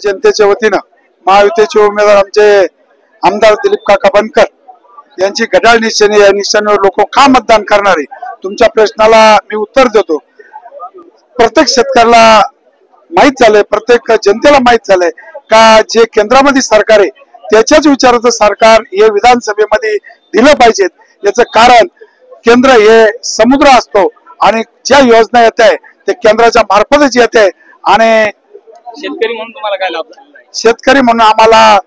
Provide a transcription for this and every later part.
जनतेच्या वतीनं महायुतीचे उमेदवार आमचे आमदार दिलीप काका बनकर यांची घड्याळ निशाणी या निशाणीवर लोक का मतदान करणार आहे? तुमच्या प्रश्नाला मी उत्तर देतो. प्रत्येक शेतकऱ्याला माहित झालंय, प्रत्येक जनतेला माहित झालंय का जे केंद्रामध्ये सरकार आहे त्याच्याच विचाराचं सरकार हे विधानसभेमध्ये दिलं पाहिजेत. याचं कारण केंद्र हे समुद्र असतो आणि ज्या योजना येत आहे ते केंद्राच्या मार्फतच येत आहे. आणि शेतकरी म्हणून तुम्हाला काय लाभ झाला? शेतकरी म्हणून आम्हाला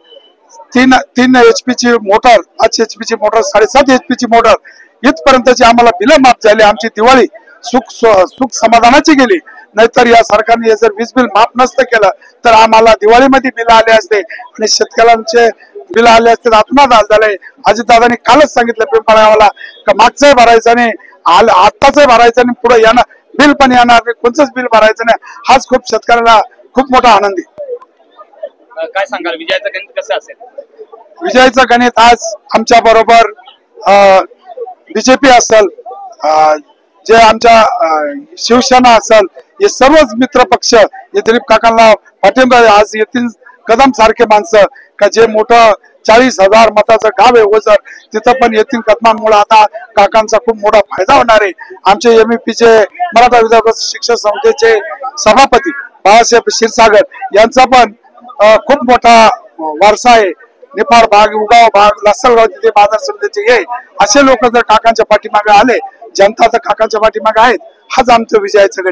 तीन HP ची मोटर, 5 HP ची मोटर, 7.5 HP ची मोटर इथपर्यंतची आम्हाला बिलं माफ झाली. आमची दिवाळी सुख समाधानाची गेली. नाहीतर या सरकारने जर वीज बिल माफ नसतं केलं तर आम्हाला दिवाळीमध्ये बिल आले असते आणि शेतकऱ्यांचे बिल आले असते. आत्महत्या झालंय. अजितदादांनी कालच सांगितलं पिंपळगावाला का मागचंही भरायचं नाही, आत्ताच भरायचं नाही, पुढे येणार बिल पण येणार नाही, कोणतंच बिल भरायचं नाही. हाच खूप शेतकऱ्याला खूप मोठा आनंद आहे. काय सांगाल, विजयाचं गणित कसं असेल? विजयाचं गणित आज आमच्या बरोबर BJP असेल, जे आमच्या शिवसेना असेल, हे सर्वच मित्र पक्ष हे दिलीप काकांना पाठिंबा. आज येथील कदम सारखे माणसं का जे मोठं 40,000 मताचं गाव आहे ओझर, तिथं पण येथील कदमांमुळे आता काकांचा खूप मोठा फायदा होणार आहे. आमचे MEPचे मराठा विधान शिक्षक संस्थेचे सभापती बाळासाहेब क्षीरसागर यांचा पण खूप मोठा वारसा आहे. निफाड भाग, उगाव भाग, लासलगाव तिथे बाजार समितीचे हे असे लोक जर काकांच्या पाठीमागे आले, जनता तर काकांच्या पाठीमागे आहेत. हाच आमचं विजयाचं